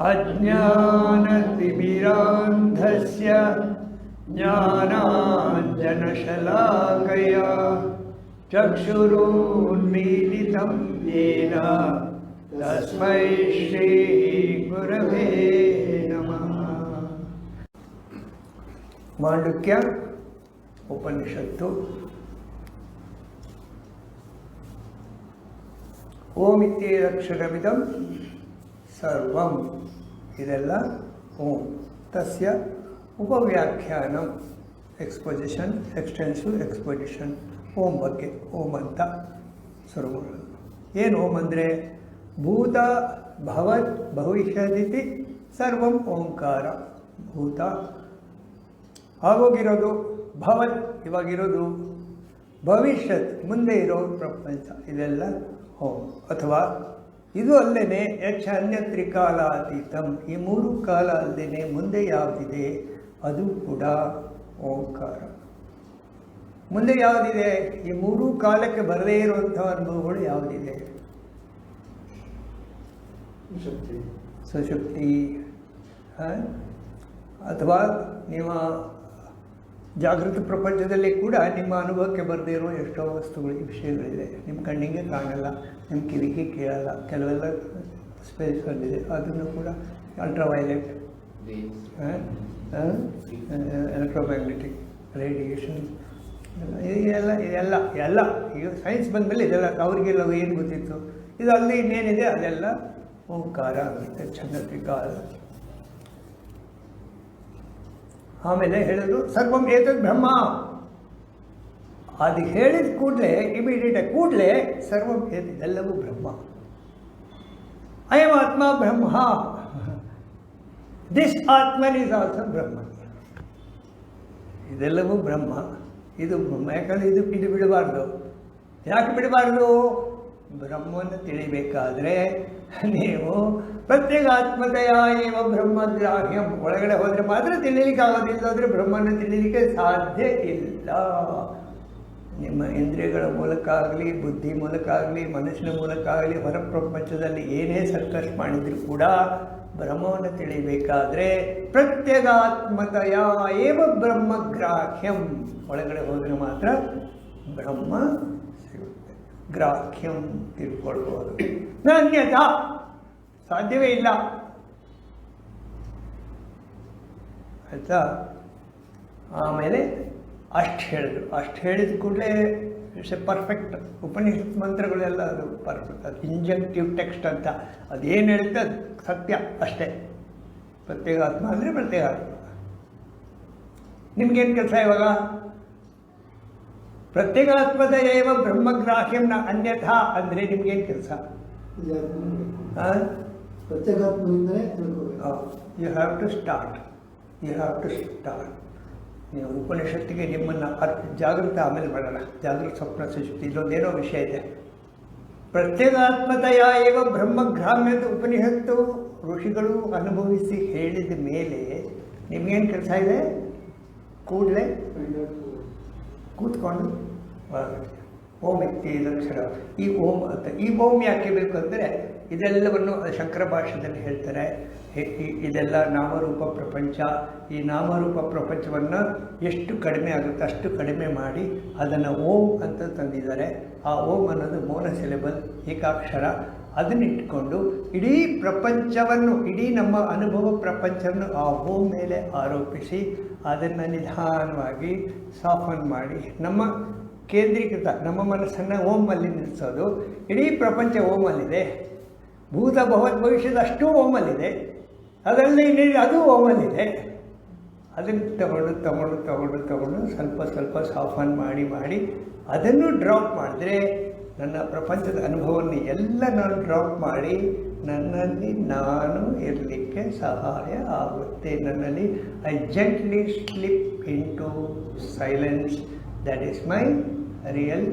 ಅಜ್ಞಾನತಿಮಿರಾಂಧಸ್ಯ ಜ್ಞಾನಾಂಜನಶಲಾಕಯಾ ಚಕ್ಷುರುನ್ಮೀಲಿತಂ ಯೇನ ತಸ್ಮೈ ಶ್ರೀ ಗುರವೇ ನಮಃ. ಮಾಂಡುಕ್ಯ ಉಪನಿಷತ್ತು. ಓಂ ಇತ್ಯೇದಕ್ಷರಮಿದಂ ಸರ್ವಂ, ಇದೆಲ್ಲ ಓಂ. ತಸ್ಯ ಉಪವ್ಯಾಖ್ಯಾನಂ, ಎಕ್ಸ್ಪೊಸಿಷನ್, ಎಕ್ಸ್ಟೆನ್ಸಿವ್ ಎಕ್ಸ್ಪೊಸಿಷನ್. ಓಂ ಬಗ್ಗೆ ಓಂ ಅಂತ ಶುರು ಮಾಡೋದು. ಏನು ಓಂ ಅಂದರೆ? ಭೂತ ಭವತ್ ಭವಿಷ್ಯದಿತಿ ಸರ್ವಂ ಓಂಕಾರ. ಭೂತ ಆಗೋಗಿರೋದು, ಭವತ್ ಇವಾಗಿರೋದು, ಭವಿಷ್ಯತ್ ಮುಂದೆ ಇರೋ ಪ್ರಪಂಚ, ಇದೆಲ್ಲ ಓಂ. ಅಥವಾ ಇದು ಅಲ್ಲದೆ ಯಕ್ಷ ಅನ್ಯತ್ರಿಕಾಲಾತೀತಂ, ಈ ಮೂರು ಕಾಲ ಅಲ್ಲದೆ ಮುಂದೆ ಯಾವುದಿದೆ ಅದು ಕೂಡ ಓಂಕಾರ. ಮುಂದೆ ಯಾವುದಿದೆ? ಈ ಮೂರೂ ಕಾಲಕ್ಕೆ ಬರದೇ ಇರುವಂಥ ಅನುಭವಗಳು ಯಾವುದಿದೆ? ಸುಷುಪ್ತಿ. ಅಥವಾ ನಿಮ್ಮ ಜಾಗೃತ ಪ್ರಪಂಚದಲ್ಲಿ ಕೂಡ ನಿಮ್ಮ ಅನುಭವಕ್ಕೆ ಬರದೇ ಇರೋ ಎಷ್ಟೋ ವಸ್ತುಗಳು, ವಿಷಯಗಳಿದೆ. ನಿಮ್ಮ ಕಣ್ಣಿಗೆ ಕಾಣಲ್ಲ, ನಿಮ್ಮ ಕಿವಿಗೆ ಕೇಳಲ್ಲ, ಕೆಲವೆಲ್ಲ ಸ್ಪೇಸಲ್ಲಿದೆ. ಅದನ್ನು ಕೂಡ ಅಲ್ಟ್ರಾವೈಲೆಟ್, ಎಲೆಕ್ಟ್ರೋಮ್ಯಾಗ್ನೆಟಿಕ್ ರೇಡಿಯೇಷನ್, ಇದೆಲ್ಲ ಈಗ ಸೈನ್ಸ್ ಬಂದಮೇಲೆ ಇದೆಲ್ಲ ಅವರಿಗೆಲ್ಲ ಏನು ಗೊತ್ತಿತ್ತು. ಇದು ಅಲ್ಲಿ ಇನ್ನೇನಿದೆ ಅದೆಲ್ಲ ಓಂಕಾರ ಆಗುತ್ತೆ, ಛಂದತ್ರಿಕಾಲ. ಆಮೇಲೆ ಹೇಳಿದ್ರು ಸರ್ವಂ ಏತದ್ ಬ್ರಹ್ಮ. ಅದು ಹೇಳಿದ ಕೂಡಲೇ ಇಮಿಡಿಯೇಟಾಗಿ ಕೂಡಲೇ ಸರ್ವಂ ಇದೆಲ್ಲವೂ ಬ್ರಹ್ಮ. ಅಯಂ ಆತ್ಮ ಬ್ರಹ್ಮ, ದಿಸ್ ಆತ್ಮನ್ ಈಸ್ ಆಲ್ಸೋ ಬ್ರಹ್ಮ. ಇದೆಲ್ಲವೂ ಬ್ರಹ್ಮ, ಇದು ಬ್ರಹ್ಮ. ಯಾಕಂದರೆ ಇದು ಬಿಡಬಾರ್ದು. ಯಾಕೆ ಬಿಡಬಾರ್ದು? ಬ್ರಹ್ಮವನ್ನು ತಿಳಿಬೇಕಾದ್ರೆ ನೀವು ಪ್ರತ್ಯೇಗಾತ್ಮತೆಯ ಏವ ಬ್ರಹ್ಮಗ್ರಾಹ್ಯಂ, ಒಳಗಡೆ ಹೋದರೆ ಮಾತ್ರ ತಿಳಿಲಿಕ್ಕೆ ಆಗೋದಿಲ್ಲ. ಅಂದರೆ ಬ್ರಹ್ಮನ ತಿಳಿಲಿಕ್ಕೆ ಸಾಧ್ಯ ಇಲ್ಲ. ನಿಮ್ಮ ಇಂದ್ರಿಯಗಳ ಮೂಲಕ ಆಗಲಿ, ಬುದ್ಧಿ ಮೂಲಕ ಆಗಲಿ, ಮನಸ್ಸಿನ ಮೂಲಕ ಆಗಲಿ, ಹೊರ ಪ್ರಪಂಚದಲ್ಲಿ ಏನೇ ಸರ್ಕಸ್ ಮಾಡಿದರೂ ಕೂಡ ಬ್ರಹ್ಮವನ್ನು ತಿಳಿಬೇಕಾದ್ರೆ ಪ್ರತ್ಯೇಗಾತ್ಮತೆಯ ಏವ ಬ್ರಹ್ಮಗ್ರಾಹ್ಯಂ, ಒಳಗಡೆ ಹೋದರೆ ಮಾತ್ರ ಬ್ರಹ್ಮ ಸಿಗುತ್ತೆ. ಗ್ರಾಹ್ಯಂ ತಿಳ್ಕೊಳ್ಬೋದು. ಅನ್ಯಥಾ ಸಾಧ್ಯವೇ ಇಲ್ಲ. ಆಯಿತಾ? ಆಮೇಲೆ ಅಷ್ಟು ಹೇಳಿದ್ರು. ಅಷ್ಟು ಹೇಳಿದ ಕೂಡಲೇ ಇಟ್ಸ್ ಎ ಪರ್ಫೆಕ್ಟ್. ಉಪನಿಷತ್ ಮಂತ್ರಗಳೆಲ್ಲ ಅದು ಪರ್ಫೆಕ್ಟ್. ಅದು ಇಂಜೆಕ್ಟಿವ್ ಟೆಕ್ಸ್ಟ್ ಅಂತ. ಅದೇನು ಹೇಳುತ್ತೆ ಅದು ಸತ್ಯ ಅಷ್ಟೇ. ಪ್ರತ್ಯೇಗಾತ್ಮ ಅಂದರೆ ಪ್ರತ್ಯೇಗಾತ್ಮ. ನಿಮ್ಗೇನು ಕೆಲಸ ಇವಾಗ? ಪ್ರತ್ಯೇಗಾತ್ಮದ ಏವ ಬ್ರಹ್ಮಗ್ರಾಹ್ಯಂ ನ ಅನ್ಯಥಾ ಅಂದರೆ ನಿಮ್ಗೇನು ಕೆಲಸ? ಪ್ರತ್ಯೇಗಾತ್ಮದಿಂದಲೇ ಯು ಹ್ಯಾವ್ ಟು ಸ್ಟಾರ್ಟ್. ನೀವು ಉಪನಿಷತ್ತಿಗೆ ನಿಮ್ಮನ್ನು ಜಾಗೃತ ಆಮೇಲೆ ಮಾಡೋಣ. ಜಾಗೃತ ಸ್ವಪ್ನ ಸುಷುಪ್ತಿ ಇಲ್ಲೊಂದೇನೋ ವಿಷಯ ಇದೆ. ಪ್ರತ್ಯೇಗಾತ್ಮತೆಯ ಏವ ಬ್ರಹ್ಮಗ್ರಾಮ್ಯದ ಉಪನಿಷತ್ತು ಋಷಿಗಳು ಅನುಭವಿಸಿ ಹೇಳಿದ ಮೇಲೆ ನಿಮಗೇನು ಕೆಲಸ ಇದೆ? ಕೂಡಲೇ ಕೂತ್ಕೊಂಡು ಓಂ ಇತ್ಯೇದಕ್ಷರ. ಈ ಓಂ ಅಂತ, ಈ ಓಂ ಯಾಕೆ ಬೇಕು ಅಂದರೆ ಇದೆಲ್ಲವನ್ನು ಶಂಕರ ಭಾಷ್ಯದಲ್ಲಿ ಹೇಳ್ತಾರೆ. ಇದೆಲ್ಲ ನಾಮರೂಪ ಪ್ರಪಂಚ. ಈ ನಾಮರೂಪ ಪ್ರಪಂಚವನ್ನು ಎಷ್ಟು ಕಡಿಮೆ ಆಗುತ್ತೆ ಅಷ್ಟು ಕಡಿಮೆ ಮಾಡಿ ಅದನ್ನು ಓಂ ಅಂತ ತಂದಿದ್ದಾರೆ. ಆ ಓಂ ಅನ್ನೋದು ಮೌನ ಸಿಲೆಬಲ್, ಏಕಾಕ್ಷರ. ಅದನ್ನಿಟ್ಕೊಂಡು ಇಡೀ ಪ್ರಪಂಚವನ್ನು, ಇಡೀ ನಮ್ಮ ಅನುಭವ ಪ್ರಪಂಚವನ್ನು ಆ ಓಂ ಮೇಲೆ ಆರೋಪಿಸಿ ಅದನ್ನು ನಿಧಾನವಾಗಿ ಸಾಫನ್ ಮಾಡಿ ನಮ್ಮ ಕೇಂದ್ರೀಕೃತ, ನಮ್ಮ ಮನಸ್ಸನ್ನು ಓಮಲ್ಲಿ ನಿಲ್ಲಿಸೋದು. ಇಡೀ ಪ್ರಪಂಚ ಓಮಲ್ಲಿದೆ. ಭೂತ ಭವತ್ ಭವಿಷ್ಯದ ಅಷ್ಟೂ ಓಮಲ್ಲಿದೆ. ಅದರಲ್ಲಿ ಅದು ಓಮಲ್ಲಿದೆ. ಅದನ್ನು ತಗೊಂಡು ಸ್ವಲ್ಪ ಸಾಫನ್ ಮಾಡಿ ಅದನ್ನು ಡ್ರಾಪ್ ಮಾಡಿದ್ರೆ ನನ್ನ ಪ್ರಪಂಚದ ಅನುಭವವನ್ನು ಎಲ್ಲ ನಾನು ಡ್ರಾಪ್ ಮಾಡಿ ನನ್ನಲ್ಲಿ ನಾನು ಇರಲಿಕ್ಕೆ ಸಹಾಯ ಆಗುತ್ತೆ. ನನ್ನಲ್ಲಿ I gently slip into silence. That is my real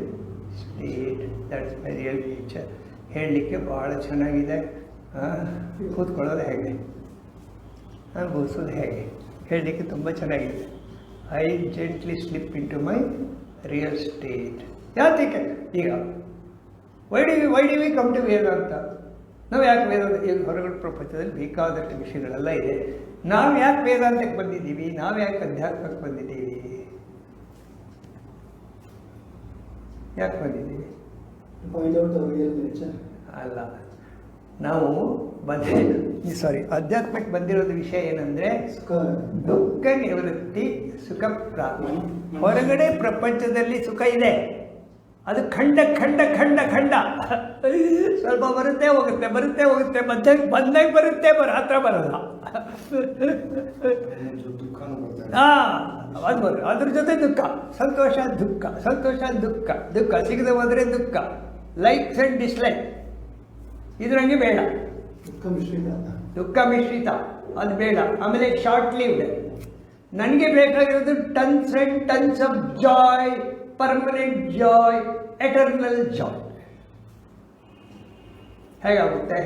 state, that is my real nature. ಹೇಳಲಿಕ್ಕೆ ಭಾಳ ಚೆನ್ನಾಗಿದೆ. ಕೂತ್ಕೊಳ್ಳೋದು ಹೇಗೆ, ಅನುಭವಿಸೋದು ಹೇಗೆ, ಹೇಳಲಿಕ್ಕೆ ತುಂಬ ಚೆನ್ನಾಗಿದೆ. I gently slip into my real state. ಯಾತಕ್ಕೆ ಈಗ why do we come to Vedanta? ನಾವು ಯಾಕೆ ವೇದಾಂತ, ಈಗ ಹೊರಗಡೆ ಪ್ರಪಂಚದಲ್ಲಿ ಬೇಕಾದಷ್ಟು ವಿಷಯಗಳೆಲ್ಲ ಇದೆ, ನಾವು ಯಾಕೆ ವೇದಾಂತಕ್ಕೆ ಬಂದಿದ್ದೀವಿ, ನಾವು ಯಾಕೆ ಅಧ್ಯಾತ್ಮಕ್ಕೆ ಬಂದಿದ್ದೀವಿ, ಯಾಕೆ ಬಂದಿದ್ದೀವಿ? Find out the real nature. ಅಲ್ಲ, ನಾವು ಅಧ್ಯಾತ್ಮಕ್ಕೆ ಬಂದಿರೋದು ವಿಷಯ ಏನಂದ್ರೆ ಸುಖ ದುಃಖ ನಿವೃತ್ತಿ, ಸುಖ ಪ್ರಾಪ್ತಿ. ಹೊರಗಡೆ ಪ್ರಪಂಚದಲ್ಲಿ ಸುಖ ಇದೆ, ಅದು ಖಂಡ ಖಂಡ ಖಂಡ ಖಂಡ, ಸ್ವಲ್ಪ ಬರುತ್ತೆ ಹೋಗುತ್ತೆ, ಬರುತ್ತೆ ಹೋಗುತ್ತೆ, ಬಂದಾಗ ಬರುತ್ತೆ, ಹತ್ರ ಬರಲ್ಲ. ಅದು ಬರುತ್ತೆ, ಅದ್ರ ಜೊತೆ ದುಃಖ, ಸಂತೋಷ ದುಃಖ, ಸಂತೋಷ ದುಃಖ, ದುಃಖ ಸಿಗದೆ ಹೋದರೆ ದುಃಖ, ಲೈಕ್ಸ್ ಆ್ಯಂಡ್ ಡಿಸ್ಲೈಕ್. ಇದ್ರಂಗೆ ಬೇಡ, ದುಃಖ ಮಿಶ್ರಿತ, ಅದು ಬೇಡ. ಆಮೇಲೆ ಶಾರ್ಟ್ ಲಿವ್ಡ್. ನನಗೆ ಬೇಕಾಗಿರೋದು tons and tons of Joy, permanent Joy, eternal Joy. ಹೇಗಾಗುತ್ತೆ?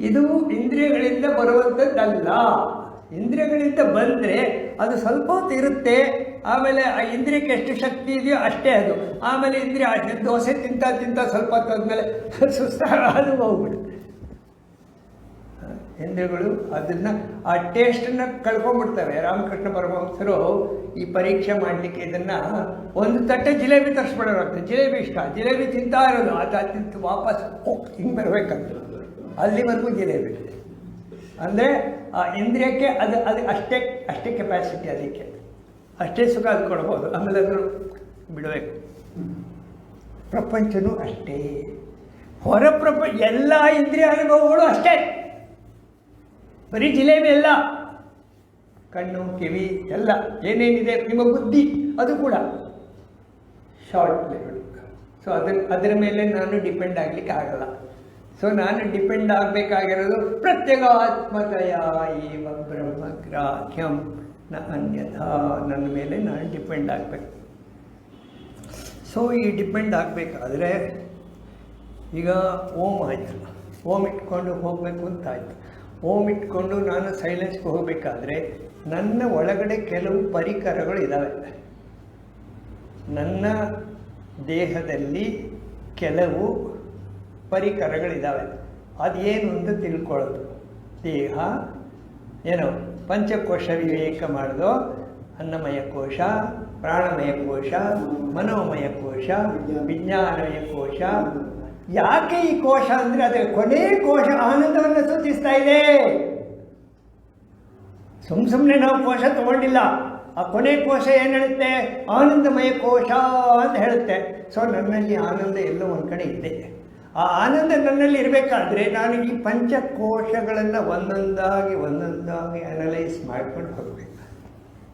ಇದು ಇಂದ್ರಿಯಗಳಿಂದ ಬರುವಂಥದ್ದಲ್ಲ. ಇಂದ್ರಿಯಗಳಿಂದ ಬಂದರೆ ಅದು ಸ್ವಲ್ಪ ಹೊತ್ತು ಇರುತ್ತೆ, ಆಮೇಲೆ ಆ ಇಂದ್ರಿಯಕ್ಕೆ ಎಷ್ಟು ಶಕ್ತಿ ಇದೆಯೋ ಅಷ್ಟೇ ಅದು. ಆಮೇಲೆ ಇಂದ್ರಿಯ ದೋಸೆ ತಿಂತ ಸ್ವಲ್ಪ ಹೊತ್ತು ಆದಮೇಲೆ ಅದು ಹೋಗ್ಬಿಡುತ್ತೆ. ಇಂದ್ರಿಯಗಳು ಅದನ್ನು ಆ ಟೇಸ್ಟನ್ನು ಕಳ್ಕೊಂಡ್ಬಿಡ್ತವೆ. ರಾಮಕೃಷ್ಣ ಪರಮಹಂಸರು ಈ ಪರೀಕ್ಷೆ ಮಾಡಲಿಕ್ಕೆ ಇದನ್ನು ಒಂದು ತಟ್ಟೆ ಜಿಲೇಬಿ ತರಿಸ್ಬಿಡೋರಾಗ್ತದೆ. ಜಿಲೇಬಿ ಇಷ್ಟ, ಜಿಲೇಬಿ ತಿಂತಾ ಇರೋದು, ಅದು ತಿಂತು ವಾಪಸ್ ಹಿಂಗೆ ಬರಬೇಕಂತ, ಅಲ್ಲಿವರೆಗೂ ಜಿಲೇಬಿ. ಅಂದರೆ ಆ ಇಂದ್ರಿಯಕ್ಕೆ ಅದು ಅಷ್ಟೇ ಕೆಪಾಸಿಟಿ, ಅದಕ್ಕೆ ಅಷ್ಟೇ ಸುಖ ಅದು ಕೊಡ್ಬೋದು, ಆಮೇಲೆ ಅದನ್ನು ಬಿಡಬೇಕು. ಪ್ರಪಂಚನೂ ಅಷ್ಟೇ, ಹೊರ ಎಲ್ಲ ಇಂದ್ರಿಯ ಅನುಭವಗಳು ಅಷ್ಟೇ, ಬರೀ ಜಿಲೇಬಿ ಎಲ್ಲ. ಕಣ್ಣು, ಕಿವಿ ಎಲ್ಲ ಏನೇನಿದೆ ನಿಮ್ಮ ಬುದ್ಧಿ, ಅದು ಕೂಡ ಶಾರ್ಟ್ ಲೆವೆಲ್. ಸೊ ಅದರ ಮೇಲೆ ನಾನು ಡಿಪೆಂಡ್ ಆಗಲಿಕ್ಕೆ ಆಗಲ್ಲ. ಸೊ ನಾನು ಡಿಪೆಂಡ್ ಆಗಬೇಕಾಗಿರೋದು ಪ್ರತ್ಯಗಾತ್ಮತೆಯ ಏವ ಬ್ರಹ್ಮಗ್ರಾಹ್ಯಂ ನ ಅನ್ಯಥಾ. ನನ್ನ ಮೇಲೆ ನಾನು ಡಿಪೆಂಡ್ ಆಗಬೇಕು. ಸೊ ಈ ಡಿಪೆಂಡ್ ಆಗಬೇಕಾದ್ರೆ ಈಗ ಓಮ್ ಆಯಿತು, ಓಮ್ ಇಟ್ಕೊಂಡು ಹೋಗಬೇಕು ಅಂತ ಆಯಿತು. ಓಮ್ ಇಟ್ಕೊಂಡು ನಾನು ಸೈಲೆನ್ಸ್ಗೆ ಹೋಗಬೇಕಾದ್ರೆ ನನ್ನ ಒಳಗಡೆ ಕೆಲವು ಪರಿಕರಗಳು ಇದ್ದಾವೆ. ನನ್ನ ದೇಹದಲ್ಲಿ ಕೆಲವು ಪರಿಕರಗಳಿದ್ದಾವೆ. ಅದೇನು ಅಂತ ತಿಳ್ಕೊಳ್ಳೋದು. ದೇಹ ಏನೋ ಪಂಚಕೋಶ ವಿವೇಕ ಮಾಡೋದು, ಅನ್ನಮಯ ಕೋಶ, ಪ್ರಾಣಮಯ ಕೋಶ, ಮನೋಮಯ ಕೋಶ, ವಿಜ್ಞಾನಮಯ ಕೋಶ. ಯಾಕೆ ಈ ಕೋಶ ಅಂದರೆ ಅದೇ ಕೊನೆ ಕೋಶ ಆನಂದವನ್ನು ಸೂಚಿಸ್ತಾ ಇದೆ. ಸುಮ್ಮನೆ ನಾವು ಕೋಶ ತಗೊಂಡಿಲ್ಲ. ಆ ಕೊನೆ ಕೋಶ ಏನು ಹೇಳುತ್ತೆ? ಆನಂದಮಯ ಕೋಶ ಅಂತ ಹೇಳುತ್ತೆ. ಸೊ ನನ್ನಲ್ಲಿ ಆನಂದ ಎಲ್ಲೋ ಒಂದು ಕಡೆ ಇದೆ. ಆ ಆನಂದ ನನ್ನಲ್ಲಿ ಇರಬೇಕಾದ್ರೆ ನಾನು ಈ ಪಂಚಕೋಶಗಳನ್ನು ಒಂದೊಂದಾಗಿ ಅನಲೈಸ್ ಮಾಡ್ಕೊಂಡು ಹೋಗಬೇಕು.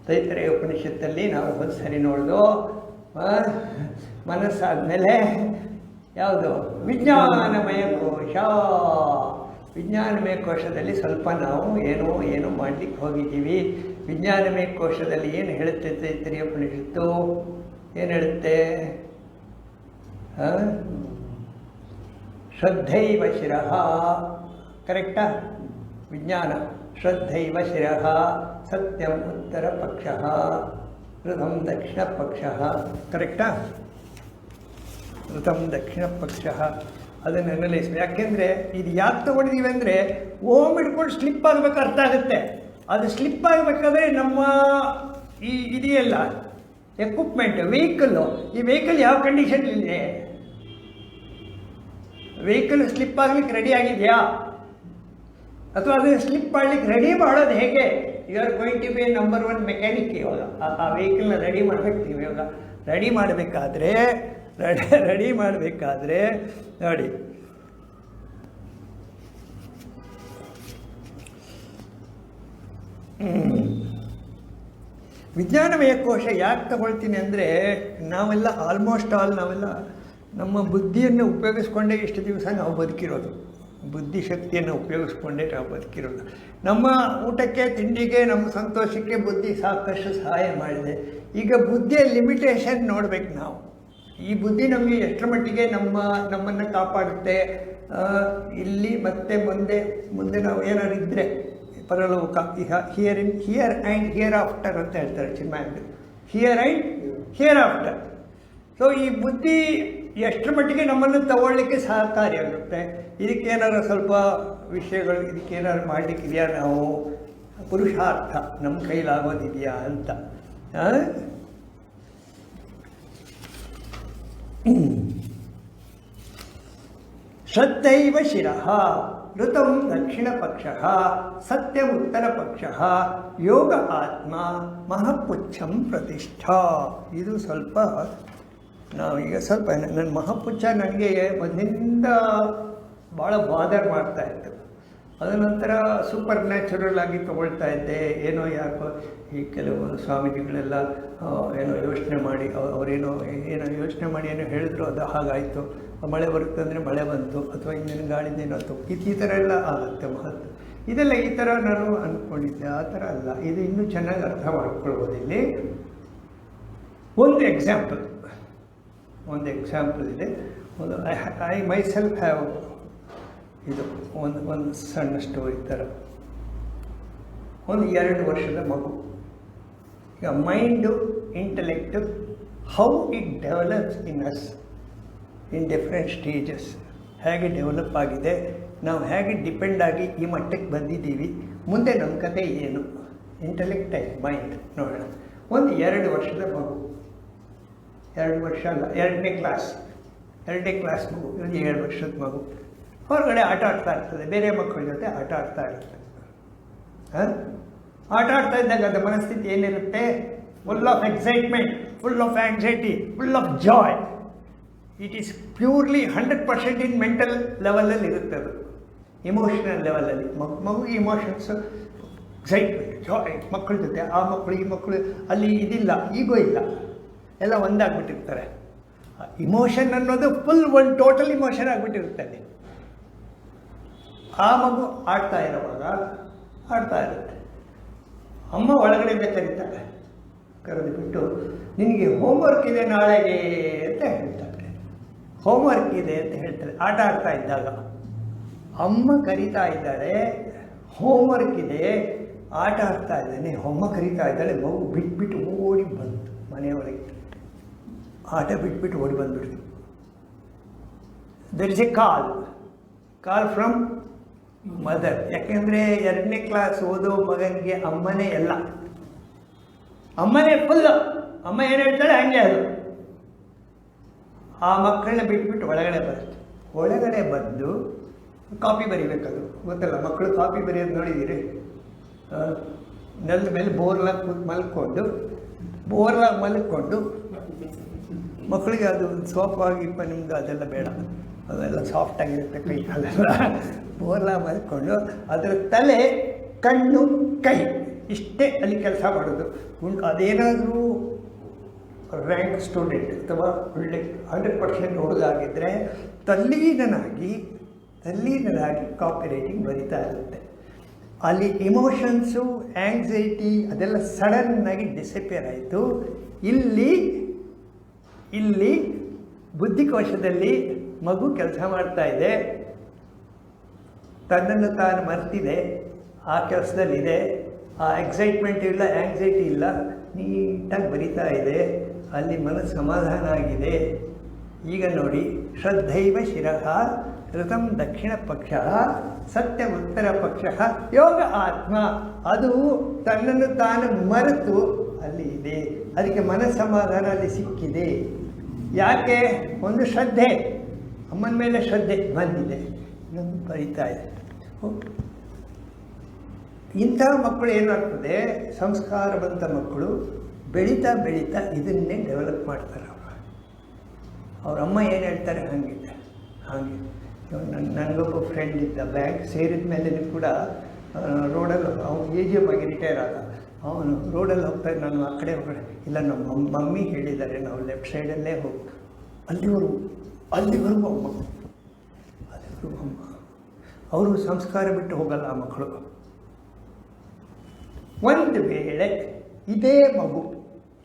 ತೈತ್ರೇಯ ಉಪನಿಷತ್ತಲ್ಲಿ ನಾವು ಒಂದು ಸರಿ ನೋಡ್ದು, ಮನಸ್ಸಾದ್ಮೇಲೆ ಯಾವುದು? ವಿಜ್ಞಾನಮಯ ಕೋಶ. ವಿಜ್ಞಾನಮಯ ಕೋಶದಲ್ಲಿ ಸ್ವಲ್ಪ ನಾವು ಏನೋ ಮಾಡಲಿಕ್ಕೆ ಹೋಗಿದ್ದೀವಿ. ವಿಜ್ಞಾನಮಯ ಕೋಶದಲ್ಲಿ ಏನು ಹೇಳುತ್ತೆ ತೈತ್ರೇಯ ಉಪನಿಷತ್ತು? ಏನು ಹೇಳುತ್ತೆ? ಶ್ರದ್ಧೈವ ಶಿರಃ. ಕರೆಕ್ಟಾ? ವಿಜ್ಞಾನ ಶ್ರದ್ಧೈವ ಶಿರಃ, ಸತ್ಯಂ ಉತ್ತರ ಪಕ್ಷ, ಋತಂ ದಕ್ಷಿಣ ಪಕ್ಷ. ಕರೆಕ್ಟಾ? ಋತಂ ದಕ್ಷಿಣ ಪಕ್ಷ. ಅದನ್ನು ಅನಲೈಸ್. ಯಾಕೆಂದರೆ ಇದು ಯಾಕೆ ತಗೊಂಡಿದ್ದೀವಿ ಅಂದರೆ ಓಮ್ ಹಿಡ್ಕೊಂಡು ಸ್ಲಿಪ್ ಆಗಬೇಕು, ಅರ್ಥ ಆಗುತ್ತೆ. ಅದು ಸ್ಲಿಪ್ ಆಗಬೇಕಾದ್ರೆ ನಮ್ಮ ಈ ಇದೆಯಲ್ಲ ಎಕ್ವಿಪ್ಮೆಂಟ್, ವೆಹಿಕಲ್ಲು, ಈ ವೆಹಿಕಲ್ ಯಾವ ಕಂಡೀಷನ್ಲಿದೆ? ವೆಹಿಕಲ್ ಸ್ಲಿಪ್ ಆಗಲಿಕ್ಕೆ ರೆಡಿ ಆಗಿದೆಯಾ? ಅಥವಾ ಅದನ್ನು ಸ್ಲಿಪ್ ಮಾಡಲಿಕ್ಕೆ ರೆಡಿ ಮಾಡೋದು ಹೇಗೆ? You are going to be number 1 mechanic. ಇವಾಗ ಆ ವೆಹಿಕಲ್ನ ರೆಡಿ ಮಾಡಬೇಕು ನೀವು. ಇವಾಗ ರೆಡಿ ಮಾಡಬೇಕಾದ್ರೆ ನೋಡಿ, ವಿಜ್ಞಾನಮಯ ಕೋಶ ಯಾಕೆ ತಗೊಳ್ತೀನಿ ಅಂದರೆ ನಾವೆಲ್ಲ ನಾವೆಲ್ಲ ನಮ್ಮ ಬುದ್ಧಿಯನ್ನು ಉಪಯೋಗಿಸ್ಕೊಂಡೇ ಇಷ್ಟು ದಿವಸ ನಾವು ಬದುಕಿರೋದು. ಬುದ್ಧಿಶಕ್ತಿಯನ್ನು ಉಪಯೋಗಿಸ್ಕೊಂಡೇ ನಾವು ಬದುಕಿರೋದು. ನಮ್ಮ ಊಟಕ್ಕೆ, ತಿಂಡಿಗೆ, ನಮ್ಮ ಸಂತೋಷಕ್ಕೆ ಬುದ್ಧಿ ಸಾಕಷ್ಟು ಸಹಾಯ ಮಾಡಿದೆ. ಈಗ ಬುದ್ಧಿಯ ಲಿಮಿಟೇಷನ್ ನೋಡ್ಬೇಕು ನಾವು. ಈ ಬುದ್ಧಿ ನಮಗೆ ಎಷ್ಟರ ಮಟ್ಟಿಗೆ ನಮ್ಮನ್ನು ಕಾಪಾಡುತ್ತೆ. ಇಲ್ಲಿ ಮತ್ತೆ ಮುಂದೆ ನಾವು ಏನಾದ್ರು ಇದ್ದರೆ ಪರಲೋಕ, ಹಿಯರ್ ಆ್ಯಂಡ್ ಹಿಯರ್ ಆಫ್ಟರ್ ಅಂತ ಹೇಳ್ತಾರೆ Chinmaya. Here and hereafter. So ಈ ಬುದ್ಧಿ ಎಷ್ಟರ ಮಟ್ಟಿಗೆ ನಮ್ಮನ್ನು ತಗೊಳ್ಳಿಕ್ಕೆ ಸಹಕಾರಿಯಾಗುತ್ತೆ. ಇದಕ್ಕೇನಾರು ಸ್ವಲ್ಪ ವಿಷಯಗಳು ಇದಕ್ಕೇನಾದ್ರು ಮಾಡಲಿಕ್ಕಿದೆಯಾ, ನಾವು ಪುರುಷಾರ್ಥ ನಮ್ಮ ಕೈಲಾಗೋದಿದೆಯಾ ಅಂತ. ಶ್ರದ್ಧೈವ ಶಿರಃ ಋತಂ ದಕ್ಷಿಣಪಕ್ಷಃ ಸತ್ಯಂ ಉತ್ತರಪಕ್ಷಃ ಯೋಗ ಆತ್ಮ ಮಹಾಪುಚ್ಛಂ ಪ್ರತಿಷ್ಠಾ. ಇದು ಸ್ವಲ್ಪ ನಾವೀಗ ಸ್ವಲ್ಪ ನನ್ನ ಮಹಾಪುಚ್ಛ ನನಗೆ ಮೊದಲಿಂದ ಭಾಳ ಬಾದರ್ ಮಾಡ್ತಾ ಇತ್ತು. ಅದ ನಂತರ ಸೂಪರ್ ನ್ಯಾಚುರಲ್ ಆಗಿ ತೊಗೊಳ್ತಾ ಇದ್ದೆ. ಏನೋ ಯಾಕೋ ಈ ಕೆಲವು ಸ್ವಾಮೀಜಿಗಳೆಲ್ಲ ಏನೋ ಯೋಚನೆ ಮಾಡಿ ಅವರೇನೋ ಯೋಚನೆ ಮಾಡಿ ಏನೋ ಹೇಳಿದ್ರು, ಅದು ಹಾಗಾಯಿತು. ಮಳೆ ಬರುತ್ತೆ ಅಂದರೆ ಮಳೆ ಬಂತು, ಅಥವಾ ಇನ್ನೇನು ಗಾಳಿದೇನಾಯ್ತು, ಈ ಥರ ಎಲ್ಲ ಆಗುತ್ತೆ ಮಹತ್ವ. ಇದೆಲ್ಲ ಈ ಥರ ನಾನು ಅಂದ್ಕೊಂಡಿದ್ದೆ. ಆ ಥರ ಅಲ್ಲ, ಇದು ಇನ್ನೂ ಚೆನ್ನಾಗಿ ಅರ್ಥ ಮಾಡ್ಕೊಳ್ಬೋದು. ಇಲ್ಲಿ ಒಂದು ಎಕ್ಸಾಂಪಲ್ ಇದೆ. ಐ ಮೈ ಸೆಲ್ಫ್ ಹ್ಯಾವ್ ಇದು ಒಂದು ಸಣ್ಣ ಸ್ಟೋರಿ ಥರ. ಒಂದು 2 ವರ್ಷದ ಮಗು. ಈಗ mind, intellect, how it develops in us in different stages, ಹೇಗೆ ಡೆವಲಪ್ ಆಗಿದೆ, ನಾವು ಹೇಗೆ ಡಿಪೆಂಡ್ ಆಗಿ ಈ ಮಟ್ಟಕ್ಕೆ ಬಂದಿದ್ದೀವಿ, ಮುಂದೆ ನಮ್ಮ ಕತೆ ಏನು, ಇಂಟೆಲೆಕ್ಟ್ ಆ್ಯಂಡ್ ಮೈಂಡ್ ನೋಡೋಣ. ಒಂದು 2 ವರ್ಷದ ಮಗು, 2 ವರ್ಷ ಅಲ್ಲ, 2ನೇ ಕ್ಲಾಸ್ ಮಗು, ಒಂದು 7 ವರ್ಷದ ಮಗು ಹೊರಗಡೆ ಆಟ ಆಡ್ತಾ ಇರ್ತದೆ, ಬೇರೆ ಮಕ್ಕಳ ಜೊತೆ ಆಟ ಆಡ್ತಾ ಇರ್ತದೆ. ಆಟ ಆಡ್ತಾ ಇದ್ದಾಗ ಅದರ ಮನಸ್ಥಿತಿ ಏನಿರುತ್ತೆ? Full of excitement, full of anxiety, full of Joy. It is purely 100% in mental ಲೆವೆಲಲ್ಲಿ ಇರುತ್ತೆ. ಅದು ಇಮೋಷನಲ್ ಲೆವೆಲಲ್ಲಿ ಮಗುಗೆ ಇಮೋಷನ್ಸ್, ಎಕ್ಸೈಟ್ಮೆಂಟ್, ಜಾಯ್ ಮಕ್ಕಳ ಜೊತೆ. ಆ ಮಕ್ಕಳು ಈ ಮಕ್ಕಳು ಅಲ್ಲಿ ಇದಿಲ್ಲ, ಈಗೋ ಇಲ್ಲ, ಎಲ್ಲ ಒಂದಾಗ್ಬಿಟ್ಟಿರ್ತಾರೆ. ಇಮೋಷನ್ ಅನ್ನೋದು ಫುಲ್ ಒಂದು ಟೋಟಲ್ ಇಮೋಷನ್ ಆಗಿಬಿಟ್ಟಿರುತ್ತೆ ಅಲ್ಲಿ. ಆ ಮಗು ಆಡ್ತಾ ಇರುತ್ತೆ. ಅಮ್ಮ ಒಳಗಡೆಯಿಂದ ಕರೀತಾರೆ, ಕರೆದುಬಿಟ್ಟು ನಿನಗೆ ಹೋಮ್ವರ್ಕ್ ಇದೆ ನಾಳೆಗೆ ಅಂತ ಹೇಳ್ತಾರೆ. ಹೋಮ್ವರ್ಕ್ ಇದೆ ಅಂತ ಹೇಳ್ತಾರೆ. ಆಟ ಆಡ್ತಾ ಇದ್ದಾಗ ಅಮ್ಮ ಕರೀತಾ ಇದ್ದಾಳೆ, ಹೋಮ್ವರ್ಕ್ ಇದೆ, ಆಟ ಆಡ್ತಾ ಇದ್ದಾನೆ. ಅಮ್ಮ ಕರೀತಾ ಇದ್ದಾಳೆ, ಮಗು ಬಿಟ್ಬಿಟ್ಟು ಓಡಿ ಬಂತು ಮನೆಯೊಳಗೆ. ಆಟ ಬಿಟ್ಬಿಟ್ಟು ಓಡಿ ಬಂದುಬಿಡ್ತು. There is a call from mother. ಯಾಕೆಂದರೆ 2ನೇ ಕ್ಲಾಸ್ ಓದೋ ಮಗನಿಗೆ ಅಮ್ಮನೇ ಎಲ್ಲ, ಅಮ್ಮನೇ ಫುಲ್ಲು. ಅಮ್ಮ ಏನು ಹೇಳ್ತಾಳೆ ಹಂಗೆ ಅದು. ಆ ಮಕ್ಕಳನ್ನ ಬಿಟ್ಬಿಟ್ಟು ಒಳಗಡೆ ಬಂದು ಕಾಪಿ ಬರೀಬೇಕದು ಗೊತ್ತಲ್ಲ, ಮಕ್ಕಳು ಕಾಪಿ ಬರೆಯೋದು ನೋಡಿದ್ದೀರಿ? ನೆಲದ ಮೇಲೆ ಬೋರ್ಲಾಗಿ ಮಲ್ಕೊಂಡು ಮಕ್ಕಳಿಗೆ ಅದು ಸೋಫಾಗಿಪ್ಪ ನಿಮ್ದು ಅದೆಲ್ಲ ಬೇಡ, ಅದೆಲ್ಲ ಸಾಫ್ಟಾಗಿರುತ್ತೆ ಕೈ ಕಾಲೆಲ್ಲ. ಬೋರ್ಲ ಮಲ್ಕೊಂಡು ಅದರ ತಲೆ, ಕಣ್ಣು, ಕೈ ಇಷ್ಟೇ ಅಲ್ಲಿ ಕೆಲಸ ಮಾಡೋದು. ಅದೇನಾದರೂ ರ್ಯಾಂಕ್ ಸ್ಟೂಡೆಂಟ್ ಅಥವಾ ಒಳ್ಳೆ 100% ಹುಡುಗಾಗಿದ್ದರೆ ತಲ್ಲೀನನಾಗಿ ಕಾಪಿ ರೈಟಿಂಗ್ ಬರಿತಾ ಇರುತ್ತೆ. ಅಲ್ಲಿ ಇಮೋಷನ್ಸು, ಆ್ಯಂಗ್ಸೈಟಿ ಅದೆಲ್ಲ ಸಡನ್ನಾಗಿ ಡಿಸಪಿಯರ್ ಆಯಿತು. ಇಲ್ಲಿ ಬುದ್ಧಿಕೋಶದಲ್ಲಿ ಮಗು ಕೆಲಸ ಮಾಡ್ತಾ ಇದೆ, ತನ್ನನ್ನು ತಾನು ಮರ್ತಿದೆ, ಆ ಕೆಲಸದಲ್ಲಿದೆ. ಆ ಎಕ್ಸೈಟ್ಮೆಂಟ್ ಇಲ್ಲ, ಆ್ಯಂಗ್ಸೈಟಿ ಇಲ್ಲ, ನೀಟಾಗಿ ಬರಿತಾ ಇದೆ. ಅಲ್ಲಿ ಮನಸ್ಸು ಸಮಾಧಾನ ಆಗಿದೆ. ಈಗ ನೋಡಿ, ಶ್ರದ್ಧೈವ ಶಿರಃ ಋತಂ ದಕ್ಷಿಣ ಪಕ್ಷ ಸತ್ಯ ಉತ್ತರ ಪಕ್ಷ ಯೋಗ ಆತ್ಮ. ಅದು ತನ್ನನ್ನು ತಾನು ಮರೆತು ಅಲ್ಲಿ ಇದೆ. ಅದಕ್ಕೆ ಮನಸ್ಸಮಾಧಾನ ಅಲ್ಲಿ ಸಿಕ್ಕಿದೆ. ಯಾಕೆ? ಒಂದು ಶ್ರದ್ಧೆ, ಅಮ್ಮನ ಮೇಲೆ ಶ್ರದ್ಧೆ ಬಂದಿದೆ, ಇನ್ನೊಂದು ಬರಿತಾ ಇದೆ. ಇಂಥ ಮಕ್ಕಳು ಏನಾಗ್ತದೆ, ಸಂಸ್ಕಾರವಂತ ಮಕ್ಕಳು ಬೆಳೀತಾ ಇದನ್ನೇ ಡೆವಲಪ್ ಮಾಡ್ತಾರೆ. ಅವ್ರ ಅಮ್ಮ ಏನು ಹೇಳ್ತಾರೆ ಹಾಗೆ. ನನಗೊಬ್ಬ ಫ್ರೆಂಡ್ ಇದ್ದ, ಬ್ಯಾಂಕ್ ಸೇರಿದ ಮೇಲೆ ಕೂಡ ರೋಡಲ್ಲಿ ಅವ್ನು AGM ಆಗಿ ರಿಟೈರ್ ಆದ. ಅವನು ರೋಡಲ್ಲಿ ಹೋಗ್ತಾರೆ, ನಾನು ಆ ಕಡೆ ಹೋಗೋಣ, ಇಲ್ಲ ನಮ್ಮ ಮಮ್ಮಿ ಹೇಳಿದ್ದಾರೆ ನಾವು ಲೆಫ್ಟ್ ಸೈಡಲ್ಲೇ ಹೋಗಿ, ಅಲ್ಲಿವರೆಗೂ ಅಮ್ಮ. ಅವರು ಸಂಸ್ಕಾರ ಬಿಟ್ಟು ಹೋಗಲ್ಲ ಆ ಮಕ್ಕಳು. ಒಂದು ವೇಳೆ ಇದೇ ಮಗು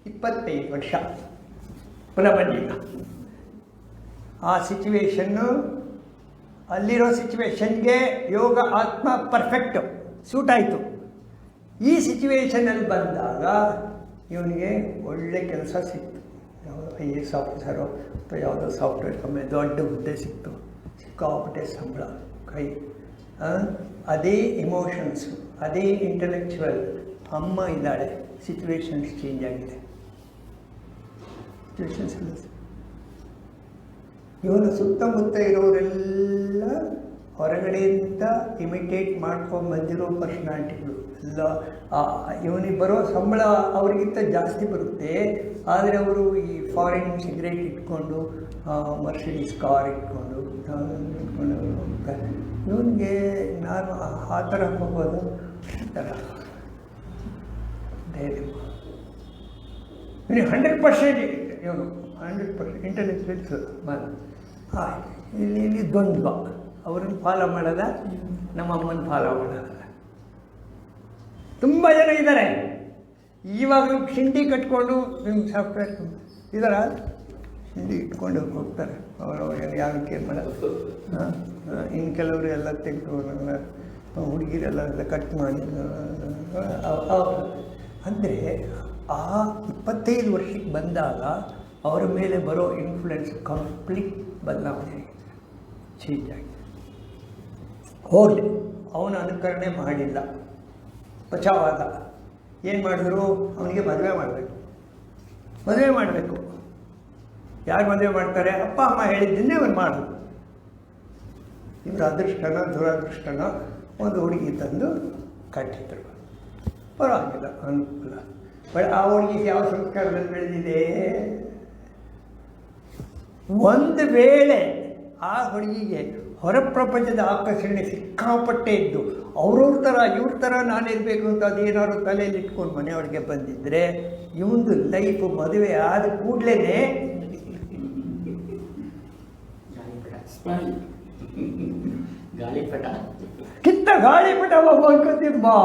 25 ವರ್ಷ ಪುನಃ ಬಂದಿಲ್ಲ, ಆ ಸಿಚುವೇಶನ್ನು, ಅಲ್ಲಿರೋ ಸಿಚುವೇಶನ್ಗೆ ಯೋಗ ಆತ್ಮ ಪರ್ಫೆಕ್ಟು ಸೂಟ್ ಆಯಿತು. ಈ ಸಿಚುವೇಶನಲ್ಲಿ ಬಂದಾಗ ಇವನಿಗೆ ಒಳ್ಳೆ ಕೆಲಸ ಸಿಕ್ತು, ಯಾವುದೋ IAS ಆಫೀಸರು ಅಥವಾ ಯಾವುದೋ ಸಾಫ್ಟ್ವೇರ್ ಕಂಪ್ನಿ ದೊಡ್ಡ ಹುದ್ದೆ ಸಿಕ್ತು, ಸಿಕ್ಕಾಪಟ್ಟೆ ಸಂಬಳ ಕೈ. ಅದೇ ಇಮೋಷನ್ಸು, ಅದೇ ಇಂಟೆಲೆಕ್ಚುವಲ್ ಅಮ್ಮ ಇದ್ದಾಳೆ, ಸಿಚುವೇಶನ್ಸ್ ಚೇಂಜ್ ಆಗಿದೆ. ಸಿಚುವೇಶನ್ಸ್ ಇಲ್ಲ. ಇವನು ಸುತ್ತಮುತ್ತ ಇರೋರೆಲ್ಲ ಹೊರಗಡೆಯಿಂದ ಇಮಿಟೇಟ್ ಮಾಡ್ಕೊಂಡು ಬಂದಿರೋ ಪರ್ಸ್ನಾಲಿಟಿಗಳು ಎಲ್ಲ. ಇವನಿಗೆ ಬರೋ ಸಂಬಳ ಅವ್ರಿಗಿಂತ ಜಾಸ್ತಿ ಬರುತ್ತೆ, ಆದರೆ ಅವರು ಈ ಫಾರಿನ್ ಸಿಗರೇಟ್ ಇಟ್ಕೊಂಡು ಮರ್ಸಿಡೀಸ್ ಕಾರ್ ಇಟ್ಕೊಂಡು ಹೋಗ್ತಾರೆ. ಇವನಿಗೆ ನಾನು ಆ ಥರ ಹೋಗೋದು ಥರ ಧೈರ್ಯ. ಇವನಿಗೆ 100% ಇವನು 100% ಇಂಟೆಲೆಕ್ಚುಯಲ್ಸ್ ಇಲ್ಲಿ ದ್ವಂದ್ವ. ಅವ್ರನ್ನ ಫಾಲೋ ಮಾಡೋದ, ನಮ್ಮ ಅಮ್ಮನ ಫಾಲೋ ಮಾಡೋದ. ತುಂಬ ಜನ ಇದ್ದಾರೆ ಇವಾಗಲೂ ಶಿಂಡಿ ಕಟ್ಕೊಂಡು ನಿಮ್ಮ ಸಾಫ್ಟ್ವೇರ್ ಇದಾರ, ಶಿಂಡಿ ಇಟ್ಕೊಂಡು ಹೋಗ್ತಾರೆ. ಅವರು ಯಾವ ಕೇರ್ ಮಾಡೋದು. ಇನ್ನು ಕೆಲವರು ಎಲ್ಲ ತೆಗೆದು ಹುಡುಗಿರೆಲ್ಲ ಕಟ್ ಮಾಡಿ. ಅಂದರೆ ಆ 25 ವರ್ಷಕ್ಕೆ ಬಂದಾಗ ಅವರ ಮೇಲೆ ಬರೋ ಇನ್ಫ್ಲುಯೆನ್ಸ್ ಕಂಪ್ಲೀಟ್ ಬದಲಾವಣೆ ಆಗಿದೆ, ಚೇಂಜ್ ಆಗಿದೆ. ಹೋಗಲಿ, ಅವನ ಅನುಕರಣೆ ಮಾಡಿಲ್ಲ, ಬಚಾವಾದ. ಏನು ಮಾಡಿದ್ರು? ಅವನಿಗೆ ಮದುವೆ ಮಾಡಬೇಕು. ಮದುವೆ ಮಾಡಬೇಕು. ಯಾರು ಮದುವೆ ಮಾಡ್ತಾರೆ? ಅಪ್ಪ ಅಮ್ಮ ಹೇಳಿದ್ದನ್ನೇ ಅವನು ಮಾಡೋದು. ಇವರು ಅದೃಷ್ಟನೋ ದುರದೃಷ್ಟನೋ ಒಂದು ಹುಡುಗಿ ತಂದು ಕಟ್ಟಿದ್ರು. ಪರವಾಗಿಲ್ಲ, ಅನುಕೂಲ. ಬಟ್ ಆ ಹುಡುಗಿ ಯಾವ ಸಂಸ್ಕಾರದಲ್ಲಿ ಬೆಳೆದಿದೆ? ಒಂದು ವೇಳೆ ಆ ಹುಡುಗಿಗೆ ಹೊರ ಪ್ರಪಂಚದ ಆಕರ್ಷಣೆ ಸಿಕ್ಕಾಪಟ್ಟೆ ಇದ್ದು ಅವ್ರವ್ರ ಥರ ಇವ್ರ ಥರ ನಾನಿರಬೇಕು ಅಂತ ಅದೇನಾದ್ರು ತಲೆಯಲ್ಲಿ ಇಟ್ಕೊಂಡು ಮನೆಯೊಳಗೆ ಬಂದಿದ್ದರೆ ಇವಂದು ಲೈಫ್ ಮದುವೆ ಆದ ಕೂಡಲೇ ಗಾಳಿಪಟ ಕಿತ್ತ ಗಾಳಿಪಟ ಹೋಗ್ಕೊತಿದ್ ಬಾ.